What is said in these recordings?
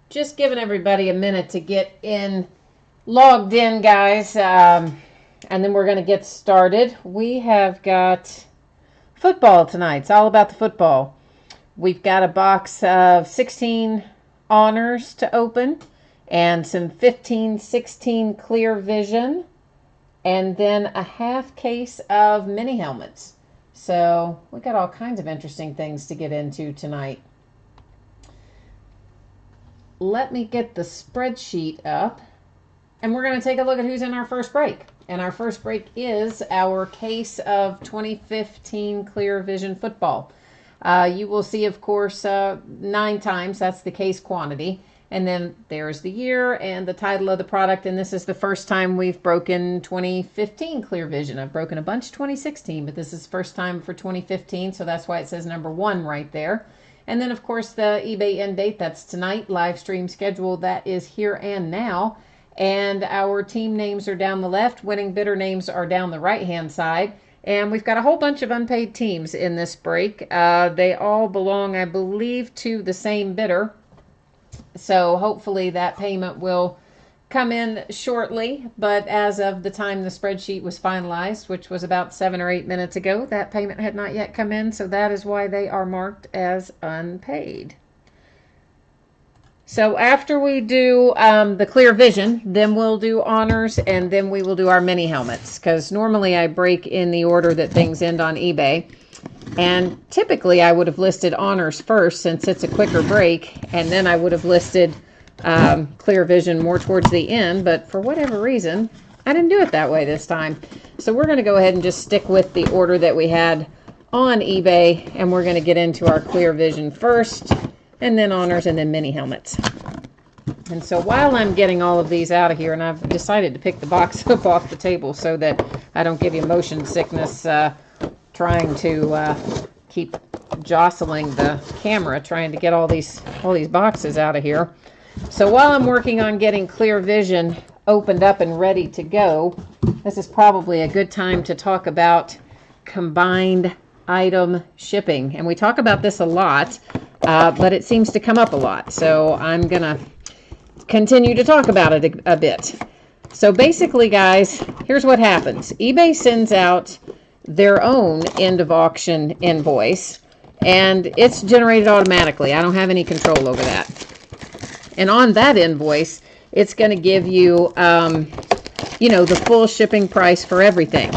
Just giving everybody a minute to get logged in, guys, and then we're going to get started. We have got football tonight. It's all about the football. We've got a box of 16 honors to open and some 15-16 clear vision, and then a half case of mini helmets. So we got all kinds of interesting things to get into tonight. Let me get the spreadsheet up, and we're going to take a look at who's in our first break. And our first break is our case of 2015 Clear Vision Football. You will see, of course, 9 times. That's the case quantity. And then there's the year and the title of the product. And this is the first time we've broken 2015 Clear Vision. I've broken a bunch 2016, but this is the first time for 2015. So that's why it says number 1 right there. And then, of course, the eBay end date, that's tonight. Live stream schedule, that is here and now. And our team names are down the left. Winning bidder names are down the right-hand side. And we've got a whole bunch of unpaid teams in this break. They all belong, I believe, to the same bidder. So hopefully that payment will come in shortly, but as of the time the spreadsheet was finalized, which was about 7 or 8 minutes ago, that payment had not yet come in, so that is why they are marked as unpaid. So after we do the clear vision, then we'll do honors, and then we will do our mini helmets, because normally I break in the order that things end on eBay. And typically I would have listed honors first, since it's a quicker break, and then I would have listed clear vision more towards the end, but for whatever reason I didn't do it that way this time. So we're going to go ahead and just stick with the order that we had on eBay, and we're going to get into our clear vision first, and then honors, and then mini helmets. And so while I'm getting all of these out of here, and I've decided to pick the box up off the table so that I don't give you motion sickness trying to keep jostling the camera, trying to get all these boxes out of here. So while I'm working on getting clear vision opened up and ready to go, this is probably a good time to talk about combined item shipping. And we talk about this a lot, but it seems to come up a lot. So I'm going to continue to talk about it a bit. So basically, guys, here's what happens. eBay sends out their own end of auction invoice, and it's generated automatically. I don't have any control over that. And on that invoice, it's going to give you, the full shipping price for everything.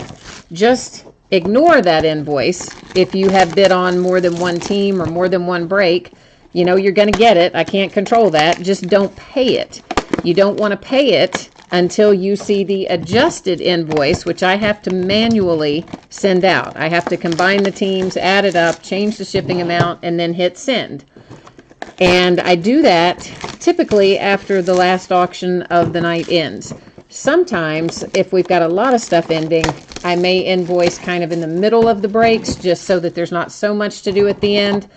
Just ignore that invoice if you have bid on more than one team or more than one break. You're going to get it. I can't control that. Just don't pay it. You don't want to pay it until you see the adjusted invoice, which I have to manually send out. I have to combine the teams, add it up, change the shipping amount, and then hit send. And I do that typically after the last auction of the night ends. Sometimes, if we've got a lot of stuff ending, I may invoice kind of in the middle of the breaks, just so that there's not so much to do at the end,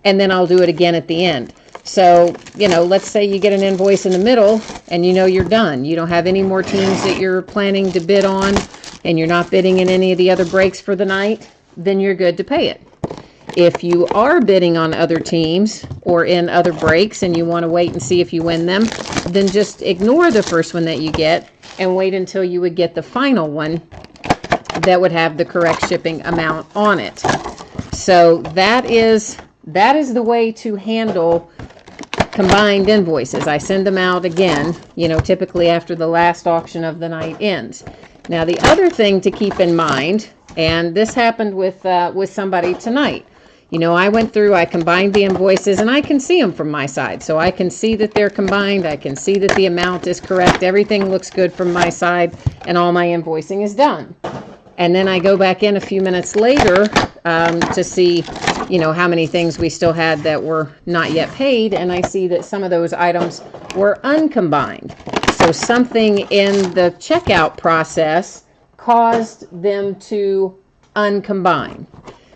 and then I'll do it again at the end. So, let's say you get an invoice in the middle, and you're done. You don't have any more teams that you're planning to bid on, and you're not bidding in any of the other breaks for the night, then you're good to pay it. If you are bidding on other teams or in other breaks and you want to wait and see if you win them, then just ignore the first one that you get and wait until you would get the final one that would have the correct shipping amount on it. So that is the way to handle combined invoices. I send them out again, typically after the last auction of the night ends. Now, the other thing to keep in mind, and this happened with somebody tonight. I went through, I combined the invoices, and I can see them from my side. So I can see that they're combined. I can see that the amount is correct. Everything looks good from my side, and all my invoicing is done. And then I go back in a few minutes later to see, how many things we still had that were not yet paid. And I see that some of those items were uncombined. So something in the checkout process caused them to uncombine.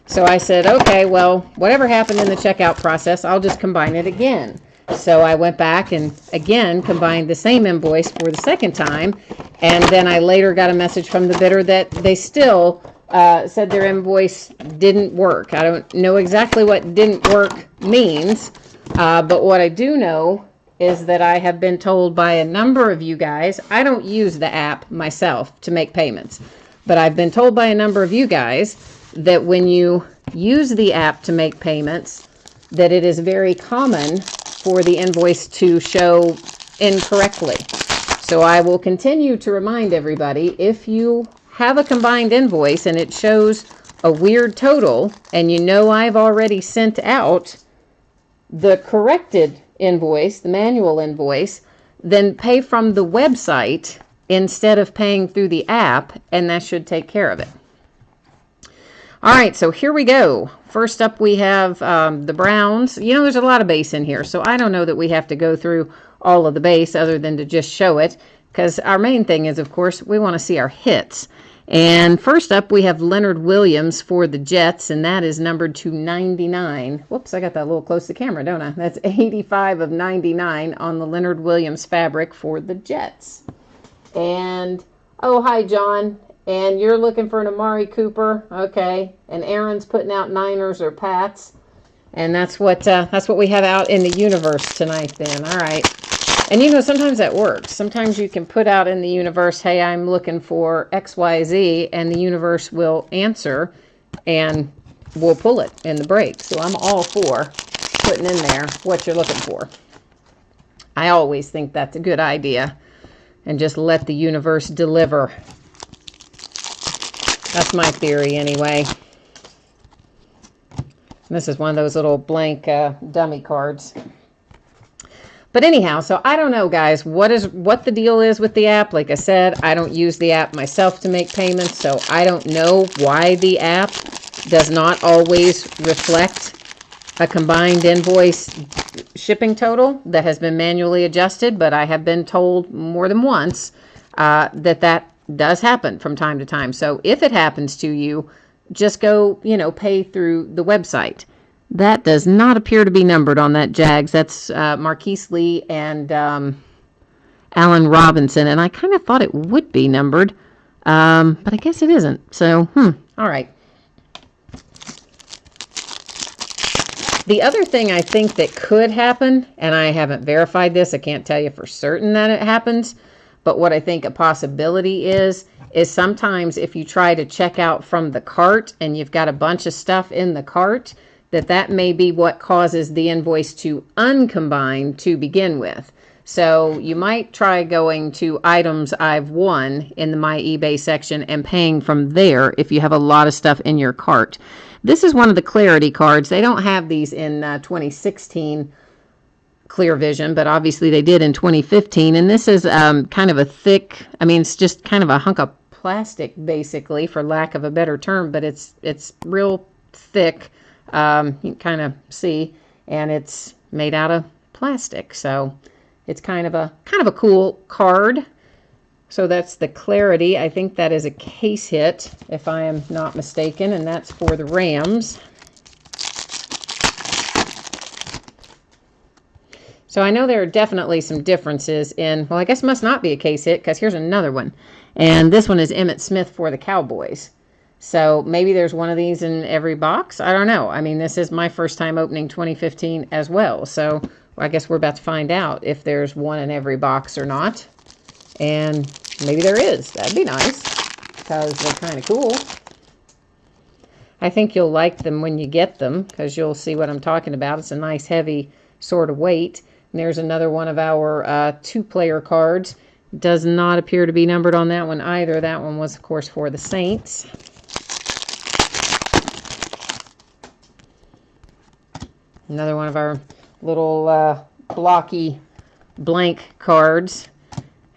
So I said, okay, well, whatever happened in the checkout process, I'll just combine it again. So I went back and again combined the same invoice for the second time. And then I later got a message from the bidder that they still said their invoice didn't work. I don't know exactly what didn't work means, but what I do know is that I have been told by a number of you guys, I don't use the app myself to make payments, but I've been told by a number of you guys that when you use the app to make payments, that it is very common for the invoice to show incorrectly. So I will continue to remind everybody, if you have a combined invoice and it shows a weird total, and you know I've already sent out the corrected invoice, the manual invoice, then pay from the website instead of paying through the app, and that should take care of it. All right, so here we go. First up, we have the Browns. You know, there's a lot of base in here, so I don't know that we have to go through all of the base other than to just show it, because our main thing is, of course, we want to see our hits. And first up, we have Leonard Williams for the Jets, and that is numbered to 99. Whoops, I got that a little close to camera, don't I? That's 85 of 99 on the Leonard Williams fabric for the Jets. And, oh, hi, John. And you're looking for an Amari Cooper, okay? And Aaron's putting out Niners or Pats, and that's what we have out in the universe tonight. Then, all right. And you know, sometimes that works. Sometimes you can put out in the universe, "Hey, I'm looking for XYZ," and the universe will answer, and we'll pull it in the break. So I'm all for putting in there what you're looking for. I always think that's a good idea, and just let the universe deliver. That's my theory anyway. This is one of those little blank dummy cards. But anyhow, so I don't know, guys, what the deal is with the app. Like I said, I don't use the app myself to make payments, so I don't know why the app does not always reflect a combined invoice shipping total that has been manually adjusted, but I have been told more than once that does happen from time to time. So if it happens to you, just go, pay through the website. That does not appear to be numbered on that Jags. That's Marquise Lee and Allen Robinson, and I kind of thought it would be numbered, but I guess it isn't. So, all right. The other thing I think that could happen, and I haven't verified this, I can't tell you for certain that it happens, but what I think a possibility is sometimes if you try to check out from the cart and you've got a bunch of stuff in the cart, that may be what causes the invoice to uncombine to begin with. So you might try going to items I've won in the My eBay section and paying from there if you have a lot of stuff in your cart. This is one of the Clarity cards. They don't have these in 2016 Clear Vision, but obviously they did in 2015. And this is kind of a thick, it's just kind of a hunk of plastic, basically, for lack of a better term, but it's real thick. You can kind of see, and it's made out of plastic, so it's kind of a cool card. So that's the Clarity. I think that is a case hit, if I am not mistaken, and that's for the Rams. So I know there are definitely some differences in, well, I guess it must not be a case hit, because here's another one, and this one is Emmitt Smith for the Cowboys. So maybe there's one of these in every box. I don't know. This is my first time opening 2015 as well. So I guess we're about to find out if there's one in every box or not. And maybe there is. That'd be nice because they're kind of cool. I think you'll like them when you get them because you'll see what I'm talking about. It's a nice heavy sort of weight. And there's another one of our two-player cards. Does not appear to be numbered on that one either. That one was, of course, for the Saints. Another one of our little blocky blank cards.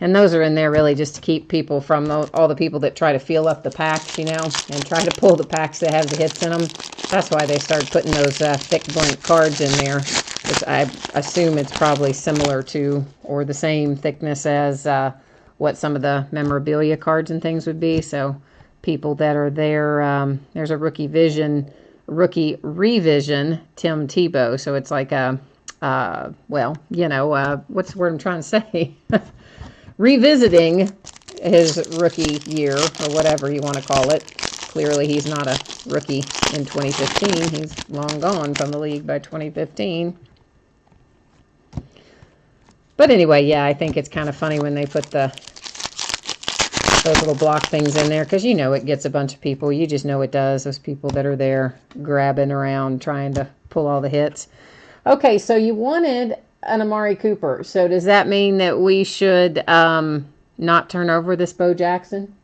And those are in there really just to keep people from all the people that try to feel up the packs, and try to pull the packs that have the hits in them. That's why they started putting those thick blank cards in there, which I assume it's probably similar to or the same thickness as what some of the memorabilia cards and things would be. So people that are there, there's a rookie revision Tim Tebow. So it's like what's the word I'm trying to say? Revisiting his rookie year, or whatever you want to call it. Clearly he's not a rookie in 2015. He's long gone from the league by 2015. But anyway, yeah, I think it's kind of funny when they put those little block things in there, because you know it gets a bunch of people. You just know it does. Those people that are there grabbing around trying to pull all the hits. Okay, so you wanted an Amari Cooper. So does that mean that we should not turn over this Bo Jackson?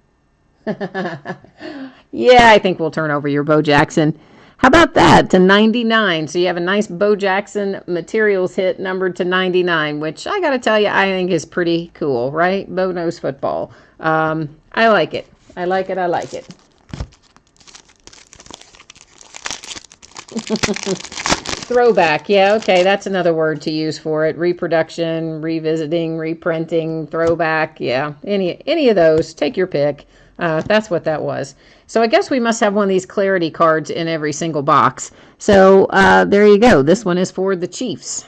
Yeah, I think we'll turn over your Bo Jackson. How about that, to 99? So you have a nice Bo Jackson materials hit numbered to 99, which I got to tell you, I think is pretty cool, right? Bo knows football. I like it. I like it. I like it. Throwback. Yeah, okay, that's another word to use for it. Reproduction, revisiting, reprinting, throwback. Yeah, any of those. Take your pick. That's what that was. So I guess we must have one of these clarity cards in every single box. So there you go. This one is for the Chiefs.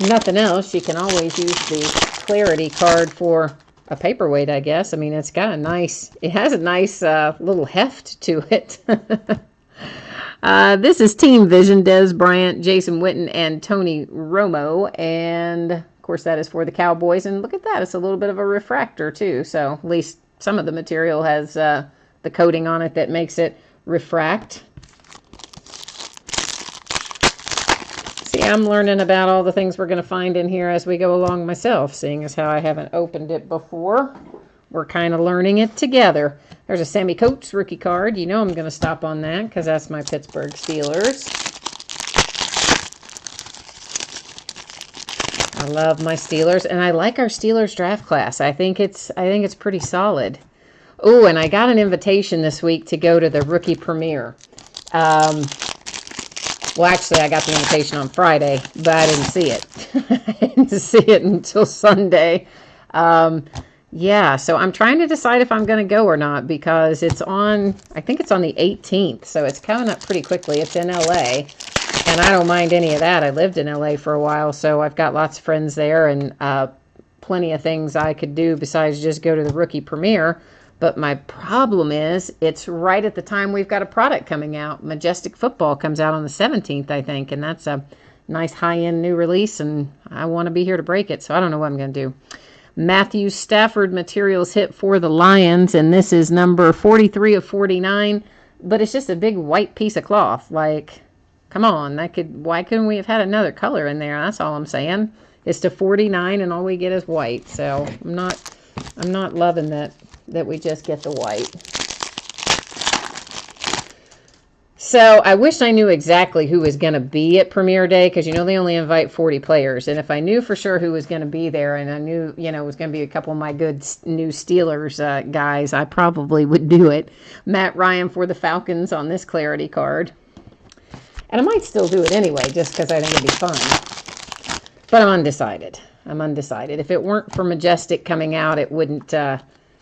Nothing else. You can always use the clarity card for a paperweight, I guess. I mean, it has a nice little heft to it. This is Team Vision, Des Bryant, Jason Witten, and Tony Romo. And, of course, that is for the Cowboys. And look at that. It's a little bit of a refractor, too. So at least some of the material has the coating on it that makes it refract. See, I'm learning about all the things we're going to find in here as we go along myself, seeing as how I haven't opened it before. We're kind of learning it together. There's a Sammy Coates rookie card. You know I'm going to stop on that because that's my Pittsburgh Steelers. I love my Steelers, and I like our Steelers draft class. I think it's pretty solid. Oh, and I got an invitation this week to go to the rookie premiere. Well, actually, I got the invitation on Friday, but I didn't see it. I didn't see it until Sunday. Yeah, so I'm trying to decide if I'm going to go or not, because I think it's on the 18th, so it's coming up pretty quickly. It's in LA, and I don't mind any of that. I lived in LA for a while, so I've got lots of friends there, and plenty of things I could do besides just go to the rookie premiere. But my problem is it's right at the time we've got a product coming out. Majestic Football comes out on the 17th, I think, and that's a nice high-end new release, and I want to be here to break it, so I don't know what I'm going to do. Matthew Stafford materials hit for the Lions, and this is number 43 of 49, but it's just a big white piece of cloth. Like, come on, why couldn't we have had another color in there? That's all I'm saying. It's to 49, and all we get is white, so I'm not loving that we just get the white. So I wish I knew exactly who was going to be at premiere day, because they only invite 40 players, and if I knew for sure who was going to be there, and I knew it was going to be a couple of my good new Steelers guys, I probably would do it. Matt Ryan for the Falcons on this clarity card, and I might still do it anyway just because I think it'd be fun, but I'm undecided. If it weren't for Majestic coming out, it wouldn't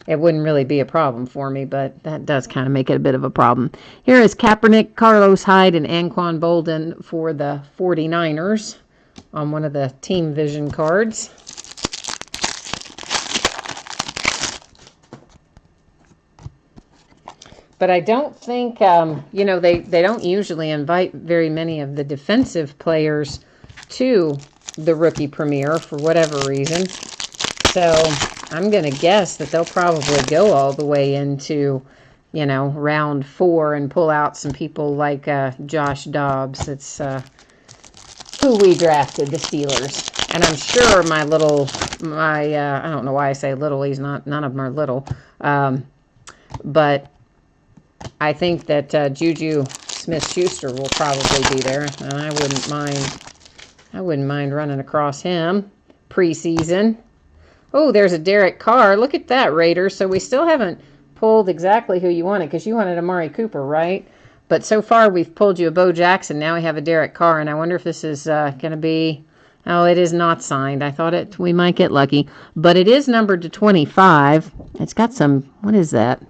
really be a problem for me, but that does kind of make it a bit of a problem. Here is Kaepernick, Carlos Hyde, and Anquan Bolden for the 49ers on one of the Team Vision cards. But I don't think, they don't usually invite very many of the defensive players to the rookie premiere for whatever reason. So I'm going to guess that they'll probably go all the way into, round 4 and pull out some people like Josh Dobbs. It's who we drafted, the Steelers. And I'm sure I don't know why I say little. None of them are little. But I think that Juju Smith-Schuster will probably be there. And I wouldn't mind running across him preseason. Oh, there's a Derek Carr. Look at that, Raiders. So we still haven't pulled exactly who you wanted, because you wanted Amari Cooper, right? But so far we've pulled you a Bo Jackson. Now we have a Derek Carr, and I wonder if this is going to be... Oh, it is not signed. I thought we might get lucky. But it is numbered to 25. It's got some... What is that? A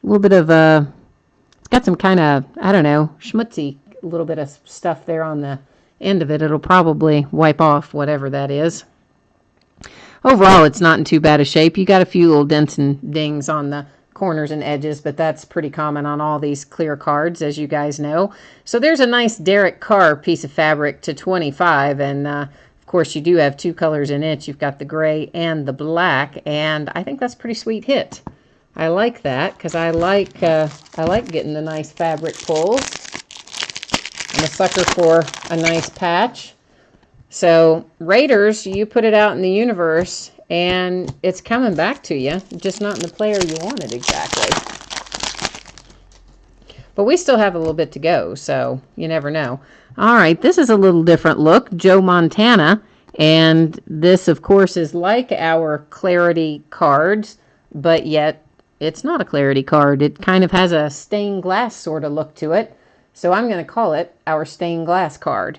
little bit of... It's got some kind of, I don't know, schmutzy little bit of stuff there on the end of it. It'll probably wipe off whatever that is. Overall, it's not in too bad a shape. You got a few little dents and dings on the corners and edges, but that's pretty common on all these clear cards, as you guys know. So there's a nice Derek Carr piece of fabric to 25, and of course you do have two colors in it. You've got the gray and the black, and I think that's a pretty sweet hit. I like that because I like getting the nice fabric pulls. I'm a sucker for a nice patch. So Raiders, you put it out in the universe, and it's coming back to you, just not in the player you wanted exactly. But we still have a little bit to go, so you never know. All right, this is a little different look. Joe Montana, and this, of course, is like our Clarity cards, but yet it's not a Clarity card. It kind of has a stained glass sort of look to it, so I'm going to call it our stained glass card.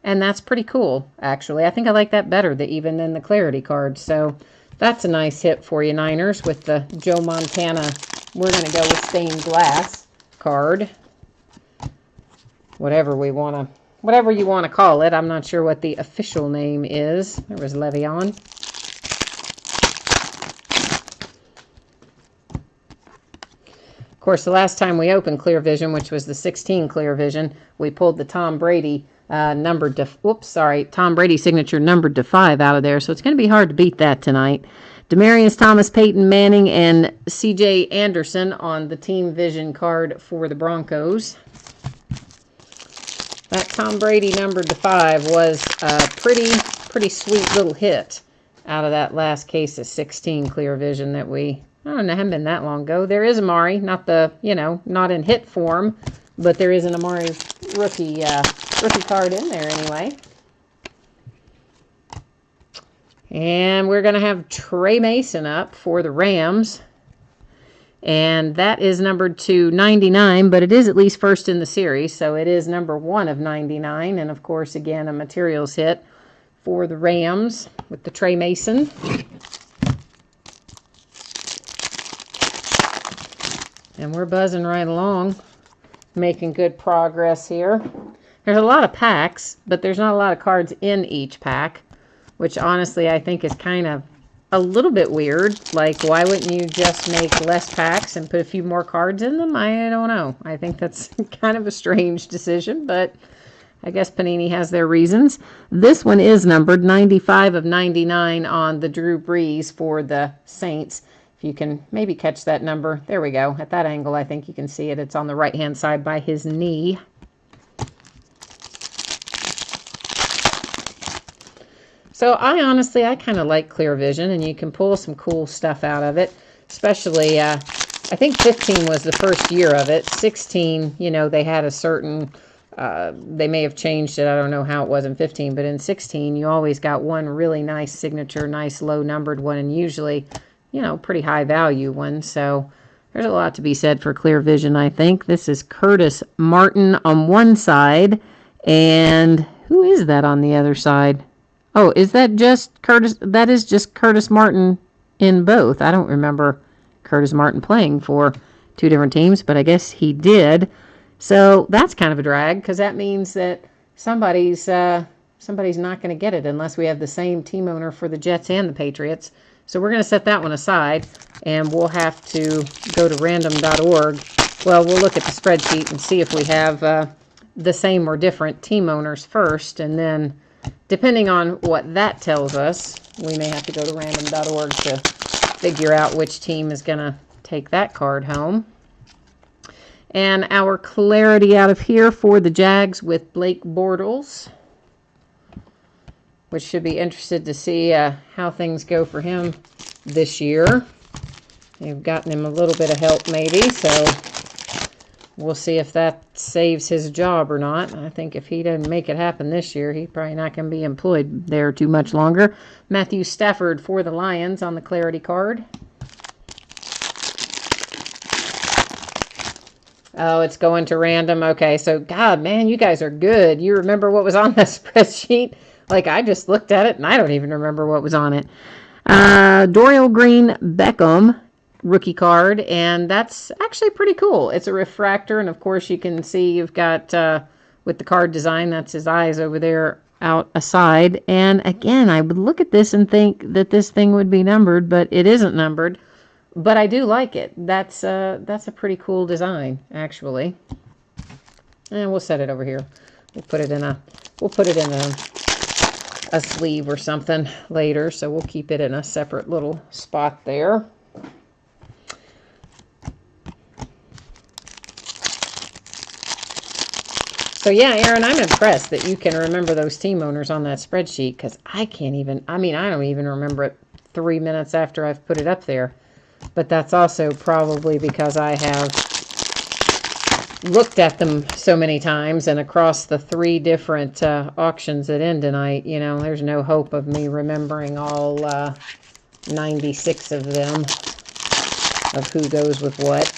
And that's pretty cool, actually. I think I like that better even than the Clarity card. So that's a nice hit for you, Niners, with the Joe Montana. We're going to go with stained glass card. Whatever you want to call it. I'm not sure what the official name is. There was Le'Veon. Of course, the last time we opened Clear Vision, which was the 16 Clear Vision, we pulled the Tom Brady Tom Brady signature numbered to 5 out of there, so it's going to be hard to beat that tonight. Demaryius Thomas, Peyton Manning, and C.J. Anderson on the Team Vision card for the Broncos. That Tom Brady numbered to 5 was a pretty sweet little hit out of that last case of 16 Clear Vision that I don't know, haven't been that long ago. There is Amari, not in hit form, but there is an Amari rookie card in there anyway. And we're going to have Trey Mason up for the Rams. And that is numbered to 99, but it is at least first in the series, so it is number 1 of 99. And, of course, again, a materials hit for the Rams with the Trey Mason. And we're buzzing right along, making good progress here. There's a lot of packs, but there's not a lot of cards in each pack, which honestly I think is kind of a little bit weird. Like, why wouldn't you just make less packs and put a few more cards in them? I don't know. I think that's kind of a strange decision, but I guess Panini has their reasons. This one is numbered 95 of 99 on the Drew Brees for the Saints. If you can maybe catch that number. There we go. At that angle, I think you can see it. It's on the right-hand side by his knee. So I kind of like Clear Vision, and you can pull some cool stuff out of it. Especially, I think 15 was the first year of it. 16, they had a certain, they may have changed it. I don't know how it was in 15, but in 16, you always got one really nice signature, nice low-numbered one, and usually, pretty high-value one. So there's a lot to be said for Clear Vision, I think. This is Curtis Martin on one side, and who is that on the other side? Oh, is that just Curtis? That is just Curtis Martin in both. I don't remember Curtis Martin playing for two different teams, but I guess he did. So that's kind of a drag, because that means that somebody's not going to get it unless we have the same team owner for the Jets and the Patriots. So we're going to set that one aside, and we'll have to go to random.org. Well, we'll look at the spreadsheet and see if we have the same or different team owners first, and then depending on what that tells us, we may have to go to random.org to figure out which team is going to take that card home. And our Clarity out of here for the Jags with Blake Bortles, which should be interested to see how things go for him this year. They've gotten him a little bit of help maybe, so we'll see if that saves his job or not. I think if he doesn't make it happen this year, he's probably not going to be employed there too much longer. Matthew Stafford for the Lions on the Clarity card. Oh, it's going to random. Okay, so, God, man, you guys are good. You remember what was on the spreadsheet? Like, I just looked at it, and I don't even remember what was on it. Dorial Green Beckham rookie card, and that's actually pretty cool. It's a refractor, and of course you can see you've got with the card design, that's his eyes over there out aside. And again, I would look at this and think that this thing would be numbered, but it isn't numbered. But I do like it. That's a pretty cool design, actually. And we'll set it over here. We'll put it in a sleeve or something later, so we'll keep it in a separate little spot there. So yeah, Aaron, I'm impressed that you can remember those team owners on that spreadsheet, because I can't even, I don't even remember it 3 minutes after I've put it up there. But that's also probably because I have looked at them so many times, and across the 3 different auctions that end tonight, you know, there's no hope of me remembering all 96 of them, of who goes with what.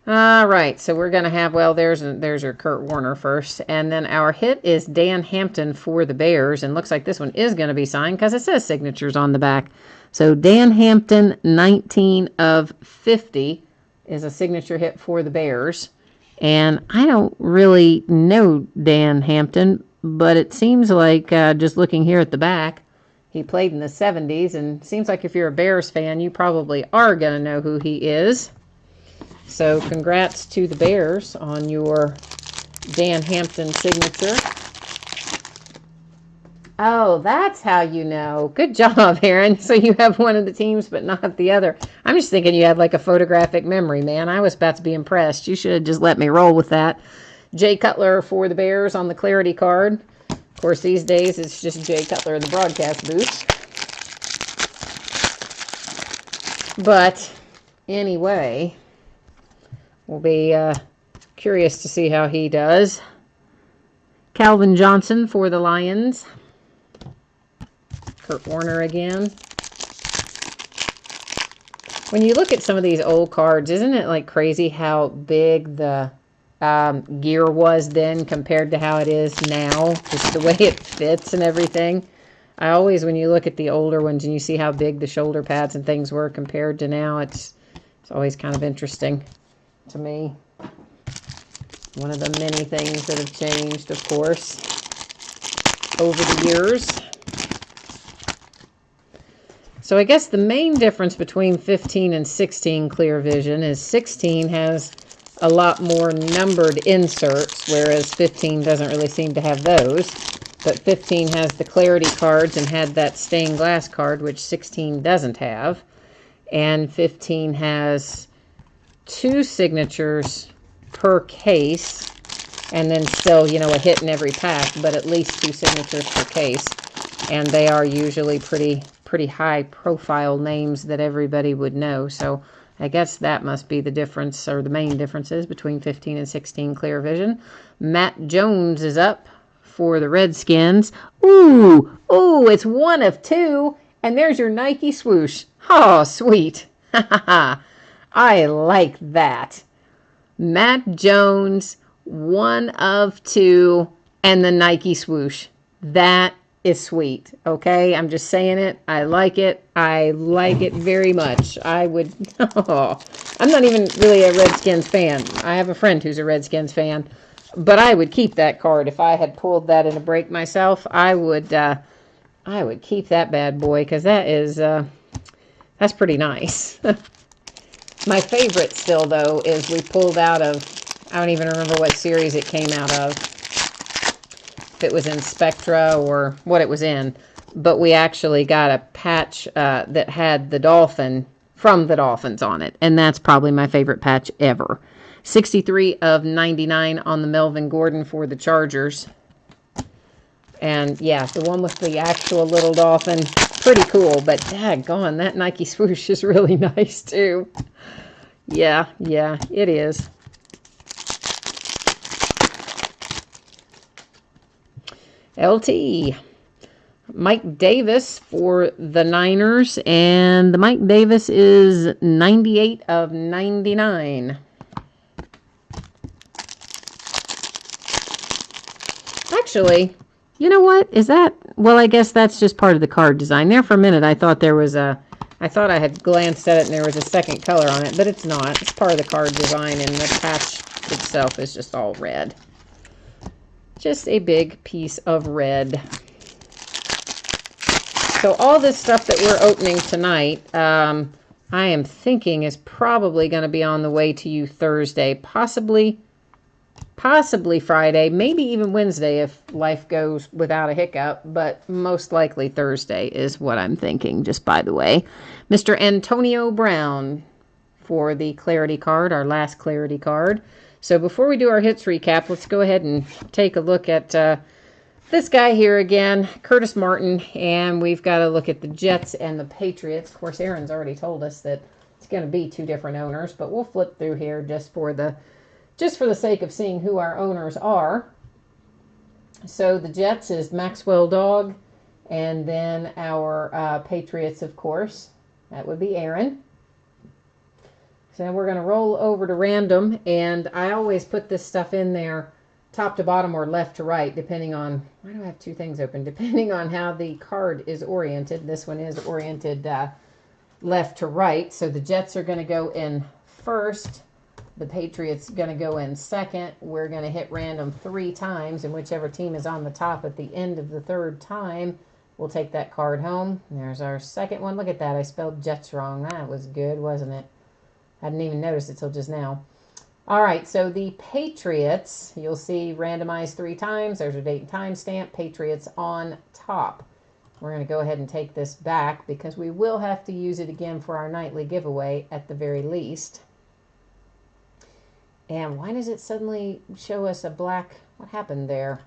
All right, so we're going to have, well, there's your Kurt Warner first. And then our hit is Dan Hampton for the Bears. And looks like this one is going to be signed because it says signatures on the back. So Dan Hampton, 19 of 50, is a signature hit for the Bears. And I don't really know Dan Hampton, but it seems like, just looking here at the back, he played in the 70s. And seems like if you're a Bears fan, you probably are going to know who he is. So congrats to the Bears on your Dan Hampton signature. Oh, that's how you know. Good job, Aaron. So you have one of the teams, but not the other. I'm just thinking you had like a photographic memory, man. I was about to be impressed. You should have just let me roll with that. Jay Cutler for the Bears on the Clarity card. Of course, these days it's just Jay Cutler in the broadcast booth. But anyway, we'll be curious to see how he does. Calvin Johnson for the Lions. Kurt Warner again. When you look at some of these old cards, isn't it like crazy how big the gear was then compared to how it is now? Just the way it fits and everything. I always, when you look at the older ones and you see how big the shoulder pads and things were compared to now, it's always kind of interesting to me. One of the many things that have changed, of course, over the years. So I guess the main difference between 15 and 16 Clear Vision is 16 has a lot more numbered inserts, whereas 15 doesn't really seem to have those. But 15 has the Clarity cards and had that stained glass card, which 16 doesn't have. And 15 has 2 signatures per case, and then still, you know, a hit in every pack, but at least 2 signatures per case. And they are usually pretty high profile names that everybody would know. So I guess that must be the difference, or the main differences between 15 and 16 Clear Vision. Matt Jones is up for the Redskins. Ooh, it's 1 of 2, and there's your Nike Swoosh. Oh, sweet. I like that. Matt Jones, 1 of 2, and the Nike Swoosh. That is sweet. Okay, I'm just saying it. I like it. I like it very much. I would. Oh, I'm not even really a Redskins fan. I have a friend who's a Redskins fan, but I would keep that card if I had pulled that in a break myself. I would keep that bad boy, because that is that's pretty nice. My favorite still, though, is we pulled out of, I don't even remember what series it came out of, if it was in Spectra or what it was in, but we actually got a patch that had the Dolphin from the Dolphins on it, and that's probably my favorite patch ever. 63 of 99 on the Melvin Gordon for the Chargers. And yeah, the one with the actual little dolphin, pretty cool, but daggone, that Nike Swoosh is really nice too. Yeah, it is. LT. Mike Davis for the Niners, and the Mike Davis is 98 of 99. Actually, you know what? Is that, well, I guess that's just part of the card design. There for a minute, I thought there was I thought I had glanced at it and there was a second color on it, but it's not. It's part of the card design, and the patch itself is just all red. Just a big piece of red. so all this stuff that we're opening tonight, I am thinking is probably going to be on the way to you Thursday, possibly Friday, maybe even Wednesday if life goes without a hiccup, but most likely Thursday is what I'm thinking, just by the way. Mr. Antonio Brown for the clarity card, our last clarity card. So before we do our hits recap, let's go ahead and take a look at this guy here again, Curtis Martin, and we've got to look at the Jets and the Patriots. Of course, Aaron's already told us that it's going to be two different owners, but we'll flip through here just for the sake of seeing who our owners are. So the Jets is Maxwell Dog, and then our Patriots, of course, that would be Aaron. So we're going to roll over to random, and I always put this stuff in there top to bottom or left to right, depending on, why do I have two things open? Depending on how the card is oriented. This one is oriented left to right, so the Jets are going to go in first. The Patriots are going to go in second. We're going to hit random 3 times, and whichever team is on the top at the end of the 3rd time, we'll take that card home. There's our second one. Look at that. I spelled Jets wrong. That was good, wasn't it? I didn't even notice it till just now. All right, so the Patriots, you'll see randomized 3 times. There's a date and time stamp. Patriots on top. We're going to go ahead and take this back because we will have to use it again for our nightly giveaway at the very least. And why does it suddenly show us a black, what happened there?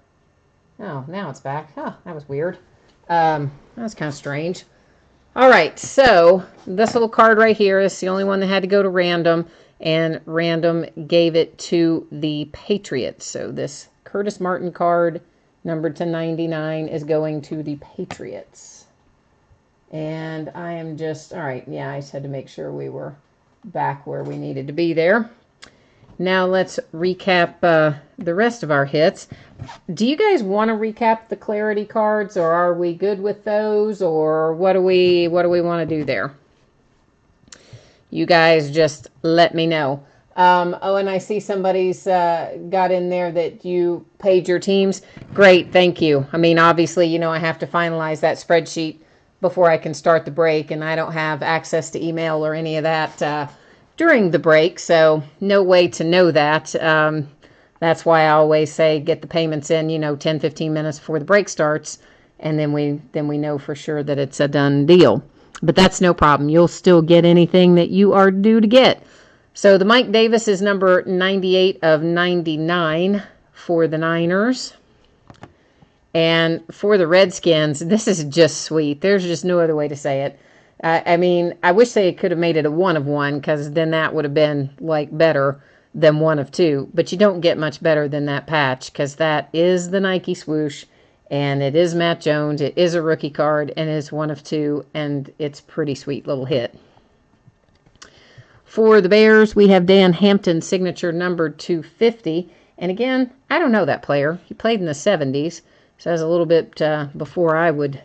Oh, now it's back. Oh, that was weird. That's kind of strange. All right, so this little card right here is the only one that had to go to random, and random gave it to the Patriots. So this Curtis Martin card, numbered to 99, is going to the Patriots. And I am just, all right, yeah, I just had to make sure we were back where we needed to be there. Now let's recap the rest of our hits. Do you guys want to recap the clarity cards, or are we good with those, or what do we want to do there? You guys just let me know. Oh, and I see somebody's got in there that you paid your teams. Great, thank you. I mean, obviously, you know, I have to finalize that spreadsheet before I can start the break, and I don't have access to email or any of that during the break, so no way to know that. That's why I always say get the payments in, you know, 10-15 minutes before the break starts, and then we know for sure that it's a done deal. But that's no problem. You'll still get anything that you are due to get. So the Mike Davis is number 98 of 99 for the Niners. And for the Redskins, this is just sweet. There's just no other way to say it. I mean, I wish they could have made it a 1 of 1, because then that would have been like better than 1 of 2. But you don't get much better than that patch, because that is the Nike Swoosh, and it is Matt Jones. It is a rookie card, and it is 1 of 2, and it's a pretty sweet little hit. For the Bears, we have Dan Hampton, signature numbered 250. And again, I don't know that player. He played in the 70s, so that's a little bit before I would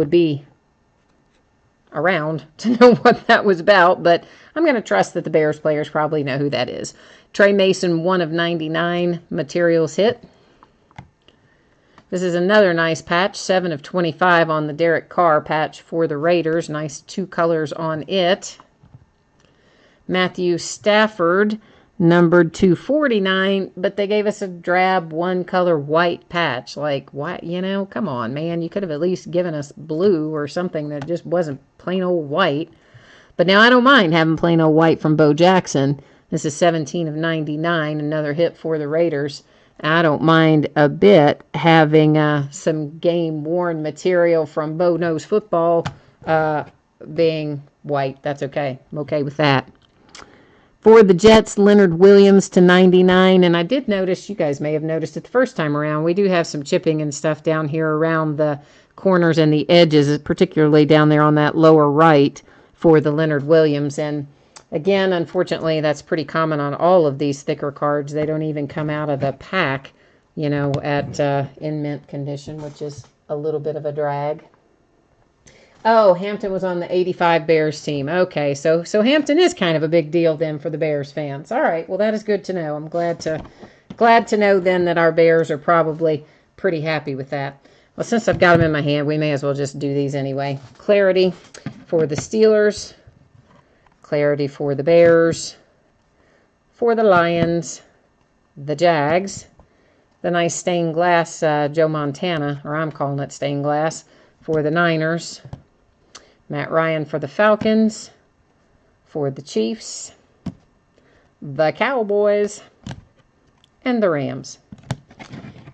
be around to know what that was about, but I'm going to trust that the Bears players probably know who that is. Trey Mason, 1 of 99, materials hit. This is another nice patch, 7 of 25 on the Derek Carr patch for the Raiders. Nice 2 colors on it. Matthew Stafford, numbered 249, but they gave us a drab 1-color white patch. Like, what? You know, come on, man. You could have at least given us blue or something that just wasn't plain old white. But now I don't mind having plain old white from Bo Jackson. This is 17 of 99, another hit for the Raiders. I don't mind a bit having some game-worn material from Bo Knows Football being white. That's okay. I'm okay with that. For the Jets, Leonard Williams to 99. And I did notice, you guys may have noticed it the first time around, we do have some chipping and stuff down here around the corners and the edges, particularly down there on that lower right for the Leonard Williams. And again, unfortunately, that's pretty common on all of these thicker cards. They don't even come out of the pack, you know, at in mint condition, which is a little bit of a drag. Oh, Hampton was on the 85 Bears team. Okay, so Hampton is kind of a big deal then for the Bears fans. All right, well, that is good to know. I'm glad to know then that our Bears are probably pretty happy with that. Well, since I've got them in my hand, we may as well just do these anyway. Clarity for the Steelers. Clarity for the Bears. For the Lions. The Jags. The nice stained glass Joe Montana, or I'm calling it stained glass, for the Niners. Matt Ryan for the Falcons. For the Chiefs. The Cowboys. And the Rams.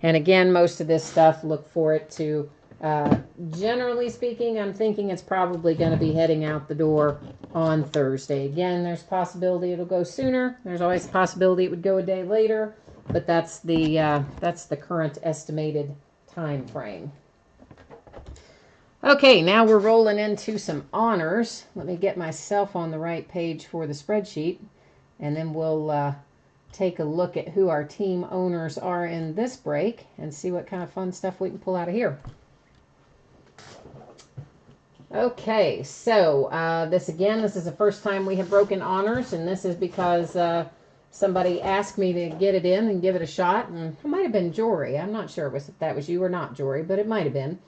And again, most of this stuff, look for it to, generally speaking, I'm thinking it's probably going to be heading out the door on Thursday. Again, there's a possibility it'll go sooner. There's always a possibility it would go a day later, but that's the current estimated time frame. Okay, now we're rolling into some honors. Let me get myself on the right page for the spreadsheet, and then we'll take a look at who our team owners are in this break and see what kind of fun stuff we can pull out of here. Okay, so this is the first time we have broken honors, and this is because somebody asked me to get it in and give it a shot, and it might have been Jory. I'm not sure if that was you or not, Jory, but it might have been.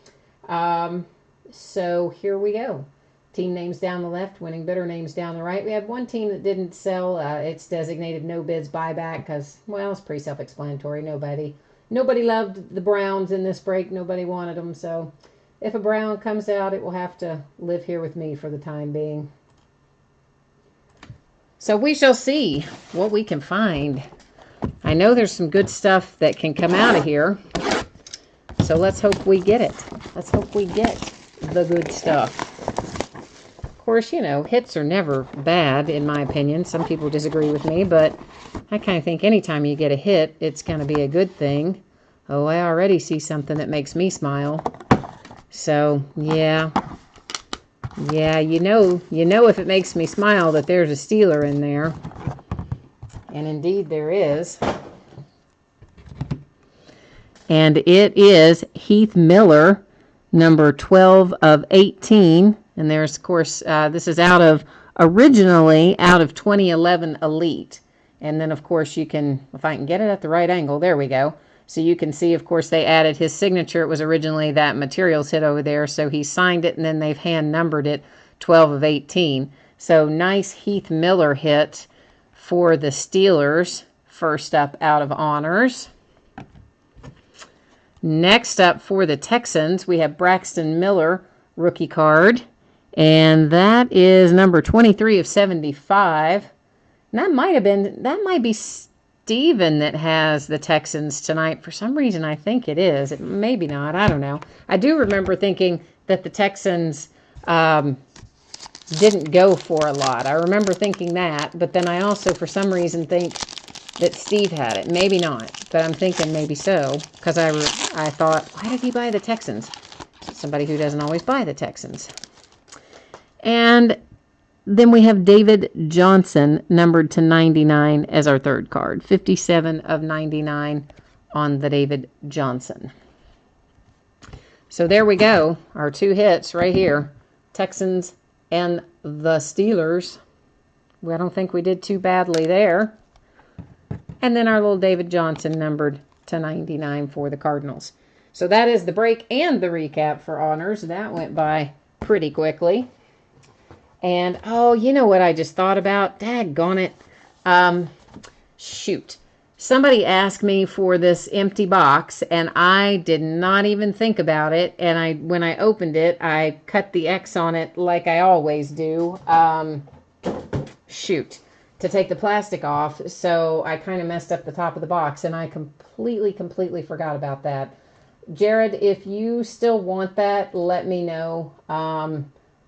So here we go. Team names down the left, winning bidder names down the right. We have one team that didn't sell. It's designated no bids buyback because, well, it's pretty self-explanatory. Nobody loved the Browns in this break. Nobody wanted them. So if a Brown comes out, it will have to live here with me for the time being. So we shall see what we can find. I know there's some good stuff that can come out of here. So let's hope we get it. Let's hope we get the good stuff. Of course, you know, hits are never bad, in my opinion. Some people disagree with me, but I kind of think anytime you get a hit, it's going to be a good thing. Oh, I already see something that makes me smile. So, yeah, you know if it makes me smile that there's a Steeler in there. And indeed there is. And it is Heath Miller, number 12 of 18. And there's, of course, this is originally out of 2011 Elite. And then, of course, you can, if I can get it at the right angle, there we go. So you can see, of course, they added his signature. It was originally that materials hit over there. So he signed it, and then they've hand numbered it 12 of 18. So nice Heath Miller hit for the Steelers. First up out of honors. Next up for the Texans, we have Braxton Miller rookie card. And that is number 23 of 75. And that might be Steven that has the Texans tonight. For some reason, I think it is. It maybe not. I don't know. I do remember thinking that the Texans didn't go for a lot. I remember thinking that. But then I also, for some reason, think that Steve had it. Maybe not. But I'm thinking maybe so. Because I thought, why did he buy the Texans? Somebody who doesn't always buy the Texans. And then we have David Johnson, numbered to 99 as our third card. 57 of 99 on the David Johnson. So there we go. Our two hits right here. Texans and the Steelers. I don't think we did too badly there. And then our little David Johnson, numbered to 99 for the Cardinals. So that is the break and the recap for honors. That went by pretty quickly. And, oh, you know what I just thought about? Daggone it. Shoot. Somebody asked me for this empty box, and I did not even think about it. And when I opened it, I cut the X on it like I always do. To take the plastic off. So I kind of messed up the top of the box, and I completely forgot about that. Jared, if you still want that, let me know.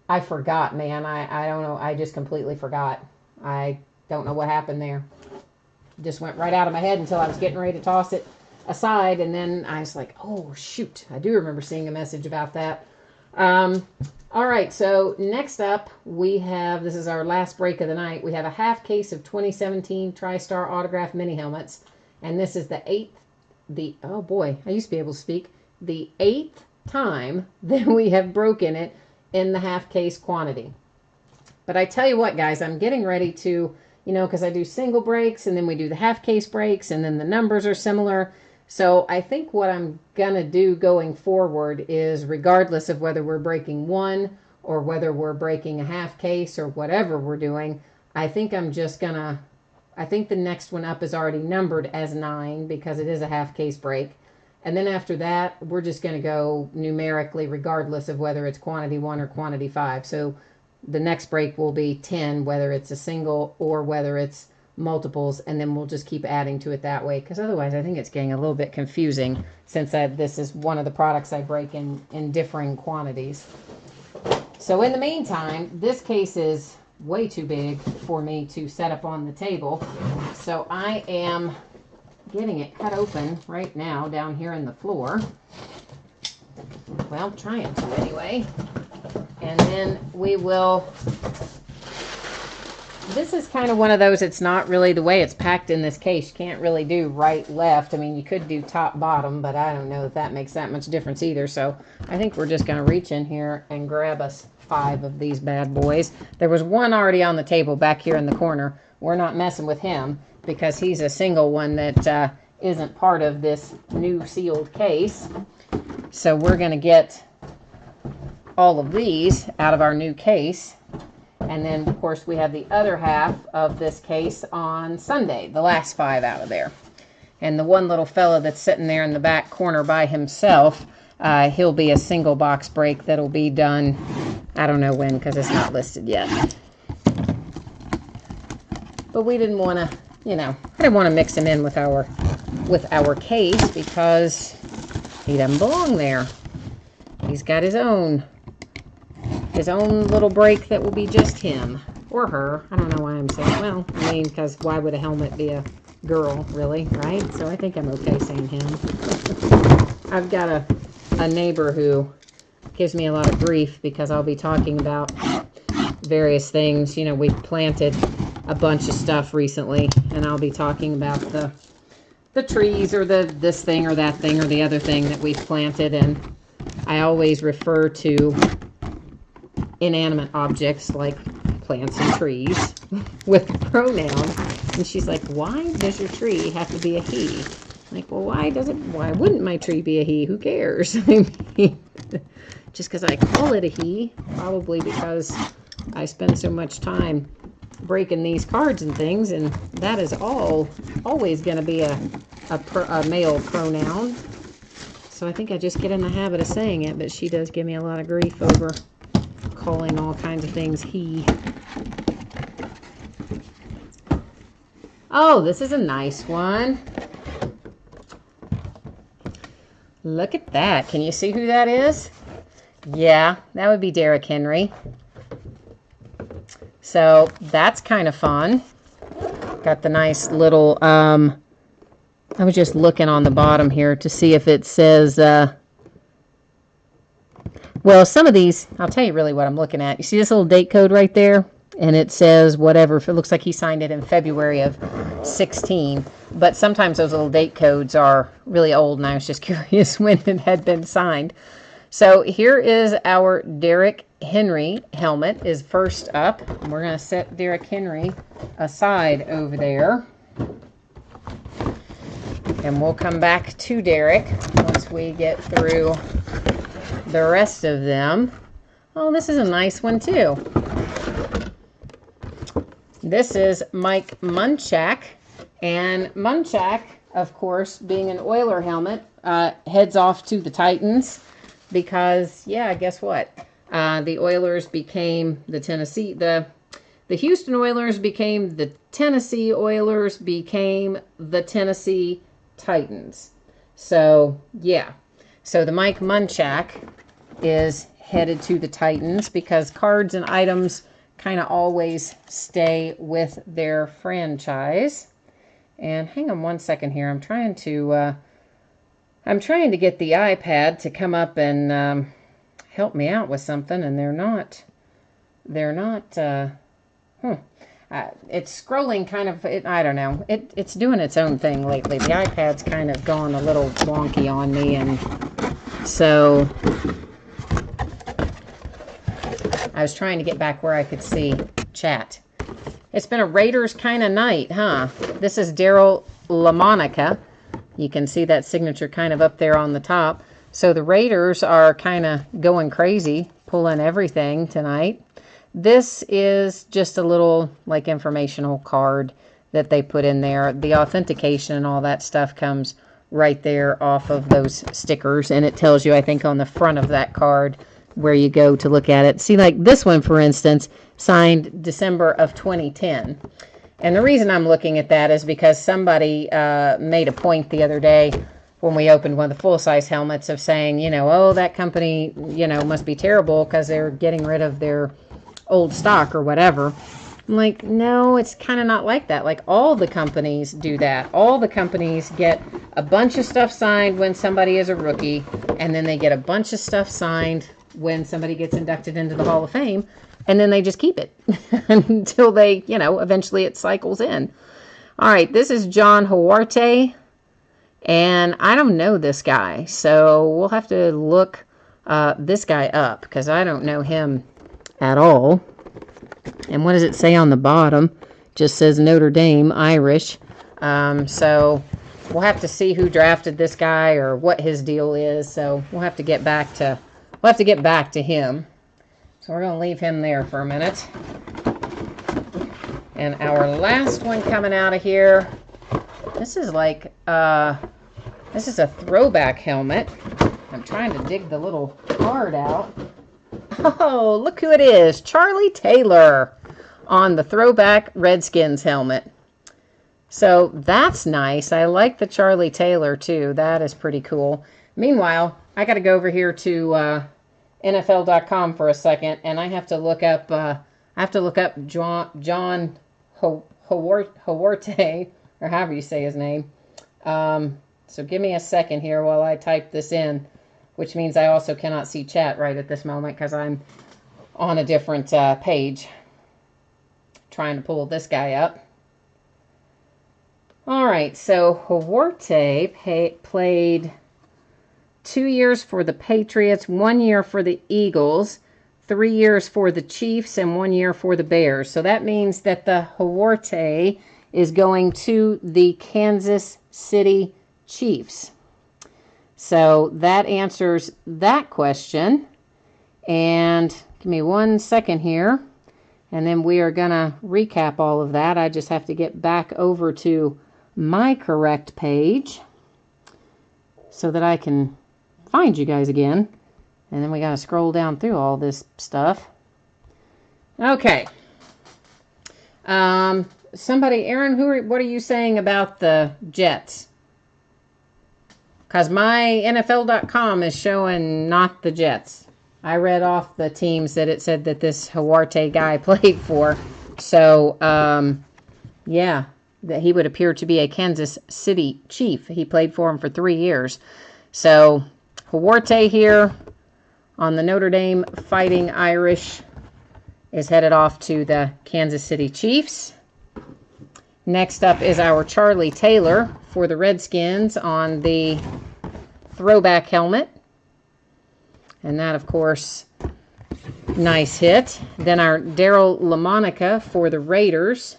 I forgot, man. I don't know. I just completely forgot. I don't know what happened there. Just went right out of my head until I was getting ready to toss it aside. And then I was like, oh, shoot. I do remember seeing a message about that. All right. So next up, we have, this is our last break of the night. We have a half case of 2017 Tristar Autographed mini helmets. And this is oh boy, I used to be able to speak. The 8th time that we have broken it in the half case quantity. But I tell you what, guys, I'm getting ready to, because I do single breaks and then we do the half case breaks and then the numbers are similar. So I think what I'm going to do going forward is, regardless of whether we're breaking one or whether we're breaking a half case or whatever we're doing, I think I'm just going to, I think the next one up is already numbered as 9 because it is a half case break. And then after that, we're just going to go numerically regardless of whether it's quantity 1 or quantity 5. So the next break will be 10, whether it's a single or whether it's multiples, and then we'll just keep adding to it that way, because otherwise I think it's getting a little bit confusing since this is one of the products I break in differing quantities. So in the meantime, this case is way too big for me to set up on the table, so I am getting it cut open right now down here in the floor. Well, trying to anyway. And then we will, this is kind of one of those, it's not really the way it's packed in this case. You can't really do right, left. I mean, you could do top, bottom, but I don't know if that makes that much difference either. So I think we're just going to reach in here and grab us 5 of these bad boys. There was one already on the table back here in the corner. We're not messing with him because he's a single one that isn't part of this new sealed case. So we're going to get all of these out of our new case. And then, of course, we have the other half of this case on Sunday, the last 5 out of there. And the one little fella that's sitting there in the back corner by himself, he'll be a single box break that'll be done, I don't know when, because it's not listed yet. But we didn't want to, you know, I didn't want to mix him in with our case because he doesn't belong there. He's got his own little break that will be just him or her. I don't know why I'm saying, well, I mean, because why would a helmet be a girl, really, right? So I think I'm okay saying him. I've got a neighbor who gives me a lot of grief because I'll be talking about various things. You know, we've planted a bunch of stuff recently, and I'll be talking about the trees or this thing or that thing or the other thing that we've planted, and I always refer to inanimate objects like plants and trees with a pronoun. And she's like, why does your tree have to be a he? I'm like, well, why wouldn't my tree be a he? Who cares? I mean, just because I call it a he, probably because I spend so much time breaking these cards and things, and that is always going to be a male pronoun. So I think I just get in the habit of saying it, but she does give me a lot of grief over calling all kinds of things he. Oh, this is a nice one. Look at that. Can you see who that is? Yeah, that would be Derrick Henry. So that's kind of fun. Got the nice little, I was just looking on the bottom here to see if it says, well, some of these, I'll tell you really what I'm looking at. You see this little date code right there? And it says whatever. It looks like he signed it in February of 16. But sometimes those little date codes are really old, and I was just curious when it had been signed. So here is our Derrick Henry helmet is first up. We're going to set Derrick Henry aside over there. And we'll come back to Derrick once we get through the rest of them. Oh, this is a nice one too. This is Mike Munchak. And Munchak, of course, being an Oiler helmet, heads off to the Titans because, yeah, guess what? The Oilers became the Houston Oilers became the Tennessee Oilers became the Tennessee Titans. So, yeah. So the Mike Munchak is headed to the Titans because cards and items kind of always stay with their franchise. And hang on one second here. I'm trying to get the iPad to come up and help me out with something, and they're not. It's scrolling kind of. I don't know. It's doing its own thing lately. The iPad's kind of gone a little wonky on me, and so I was trying to get back where I could see chat. It's been a Raiders kind of night, huh? This is Daryl LaMonica. You can see that signature kind of up there on the top. So the Raiders are kind of going crazy, pulling everything tonight. This is just a little like informational card that they put in there. The authentication and all that stuff comes right there off of those stickers, and it tells you, I think, on the front of that card where you go to look at it. See, like this one, for instance, signed December of 2010. And the reason I'm looking at that is because somebody made a point the other day when we opened one of the full-size helmets of saying, you know, oh, that company, you know, must be terrible because they're getting rid of their old stock or whatever. I'm like, no, it's kind of not like that. Like, all the companies do that. All the companies get a bunch of stuff signed when somebody is a rookie, and then they get a bunch of stuff signed when somebody gets inducted into the Hall of Fame, and then they just keep it until they, you know, eventually it cycles in. All right, this is John Huarte, and I don't know this guy, so we'll have to look this guy up because I don't know him at all. And what does it say on the bottom? Just says Notre Dame, Irish. So we'll have to see who drafted this guy or what his deal is. So we'll have to get back to him. So we're going to leave him there for a minute. And our last one coming out of here. This is like this is a throwback helmet. I'm trying to dig the little card out. Oh, look who it is. Charlie Taylor on the throwback Redskins helmet. So that's nice. I like the Charlie Taylor too. That is pretty cool. Meanwhile, I got to go over here to NFL.com for a second, and I have to look up John Huarte, or however you say his name. So give me a second here while I type this in, which means I also cannot see chat right at this moment because I'm on a different page trying to pull this guy up. All right, so Huarte played 2 years for the Patriots, 1 year for the Eagles, 3 years for the Chiefs, and 1 year for the Bears. So that means that the Huarte is going to the Kansas City Chiefs. So that answers that question. And give me 1 second here. And then we are going to recap all of that. I just have to get back over to my correct page so that I can find you guys again. And then we got to scroll down through all this stuff. Okay. Somebody, Aaron, what are you saying about the Jets? Because my NFL.com is showing not the Jets. I read off the teams that it said that this Huarte guy played for. So, yeah, that he would appear to be a Kansas City Chief. He played for him for 3 years. So, Huarte here on the Notre Dame Fighting Irish is headed off to the Kansas City Chiefs. Next up is our Charlie Taylor for the Redskins on the throwback helmet. And that, of course, nice hit. Then our Daryl LaMonica for the Raiders.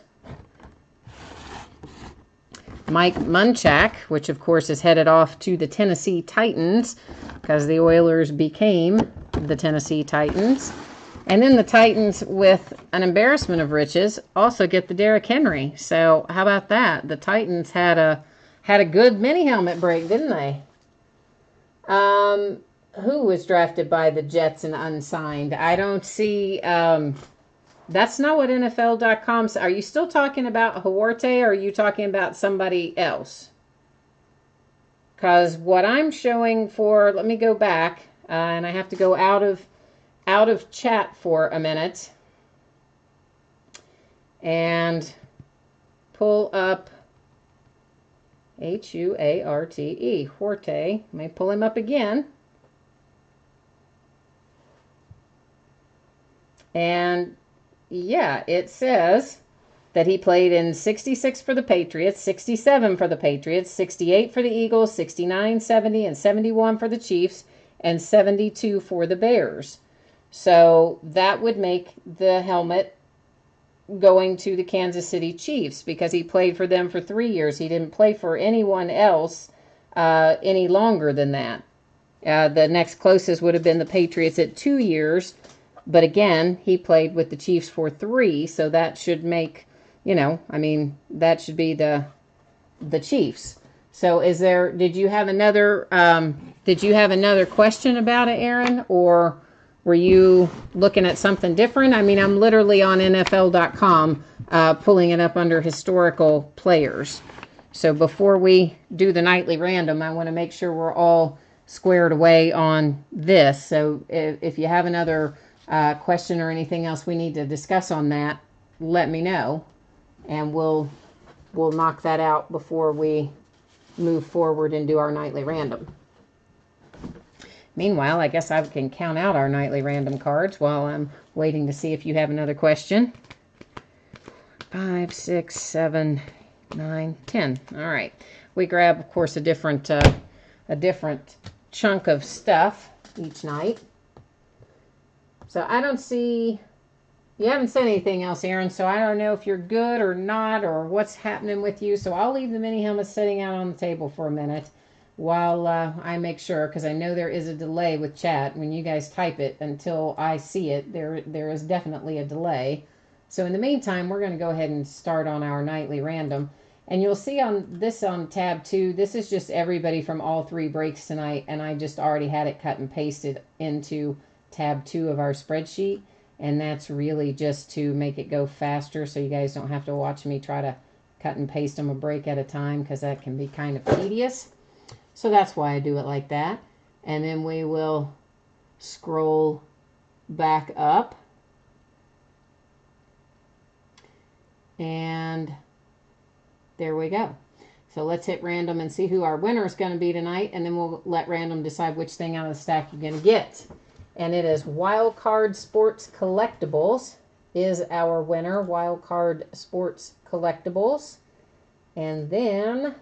Mike Munchak, which, of course, is headed off to the Tennessee Titans because the Oilers became the Tennessee Titans. And then the Titans, with an embarrassment of riches, also get the Derrick Henry. So how about that? The Titans had a good mini helmet break, didn't they? Who was drafted by the Jets and unsigned? I don't see. That's not what NFL.com says. Are you still talking about Huarte, or are you talking about somebody else? Because what I'm showing for, let me go back, and I have to go out of chat for a minute and pull up Huarte, Huarte. Let me pull him up again. And yeah, it says that he played in 66 for the Patriots, 67 for the Patriots, 68 for the Eagles, 69, 70, and 71 for the Chiefs, and 72 for the Bears. So that would make the helmet going to the Kansas City Chiefs because he played for them for 3 years. He didn't play for anyone else any longer than that. The next closest would have been the Patriots at 2 years. But again, he played with the Chiefs for 3, so that should make, that should be the Chiefs. So did you have another question about it, Aaron, or were you looking at something different? I mean, I'm literally on NFL.com pulling it up under historical players. So before we do the nightly random, I want to make sure we're all squared away on this. So if you have another question or anything else we need to discuss on that, let me know, and we'll knock that out before we move forward and do our nightly random. Meanwhile, I guess I can count out our nightly random cards while I'm waiting to see if you have another question. 5, 6, 7, 9, 10. All right. We grab, of course, a different chunk of stuff each night. So I don't see, you haven't said anything else, Aaron, so I don't know if you're good or not or what's happening with you. So I'll leave the mini helmets sitting out on the table for a minute while I make sure, because I know there is a delay with chat. When you guys type it until I see it, there is definitely a delay. So in the meantime, we're going to go ahead and start on our nightly random. And you'll see on tab 2, this is just everybody from all 3 breaks tonight, and I just already had it cut and pasted into tab 2 of our spreadsheet, and that's really just to make it go faster so you guys don't have to watch me try to cut and paste them a break at a time, because that can be kind of tedious. So that's why I do it like that. And then we will scroll back up, and there we go. So let's hit random and see who our winner is going to be tonight, and then we'll let random decide which thing out of the stack you're going to get. And it is Wild Card Sports Collectibles is our winner. Wild Card Sports Collectibles. And then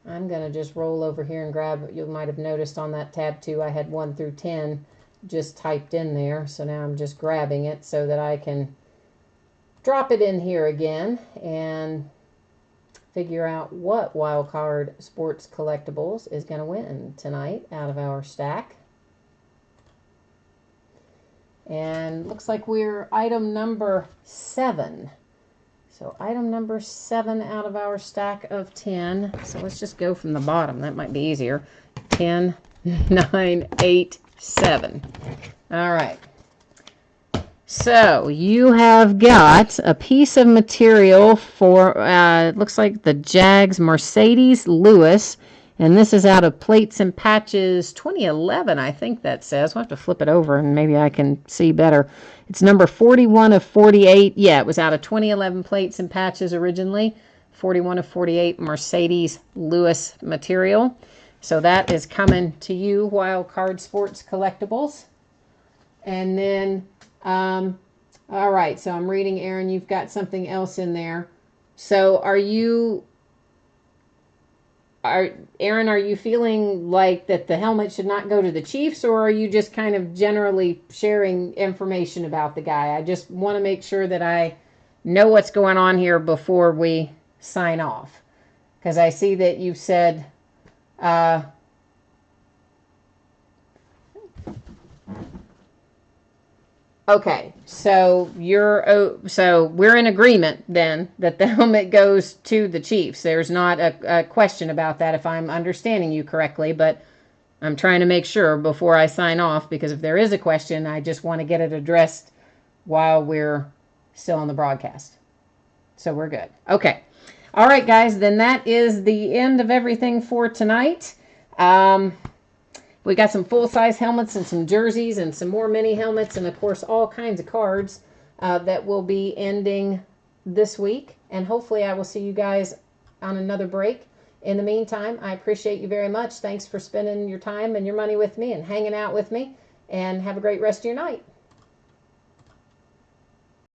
I'm going to just roll over here and grab, you might have noticed on that tab 2, I had 1 through 10 just typed in there. So now I'm just grabbing it so that I can drop it in here again and figure out what Wild Card Sports Collectibles is going to win tonight out of our stack. And looks like we're item number 7. So item number 7 out of our stack of 10. So let's just go from the bottom. That might be easier. 10, 9, 8, 7. All right. So you have got a piece of material for, it looks like the Jags Mercedes Lewis. And this is out of Plates and Patches 2011, I think that says. We'll have to flip it over and maybe I can see better. It's number 41 of 48. Yeah, it was out of 2011 Plates and Patches originally. 41 of 48 Mercedes Lewis material. So that is coming to you, Wild Card Sports Collectibles. And then, all right, so I'm reading, Aaron, you've got something else in there. So Aaron, are you feeling like that the helmet should not go to the Chiefs, or are you just kind of generally sharing information about the guy? I just want to make sure that I know what's going on here before we sign off, because I see that you said okay, so we're in agreement then that the helmet goes to the Chiefs. There's not a question about that if I'm understanding you correctly, but I'm trying to make sure before I sign off, because if there is a question, I just want to get it addressed while we're still on the broadcast. So we're good. Okay. All right, guys, then that is the end of everything for tonight. We got some full-size helmets and some jerseys and some more mini helmets and, of course, all kinds of cards that will be ending this week. And hopefully I will see you guys on another break. In the meantime, I appreciate you very much. Thanks for spending your time and your money with me and hanging out with me. And have a great rest of your night.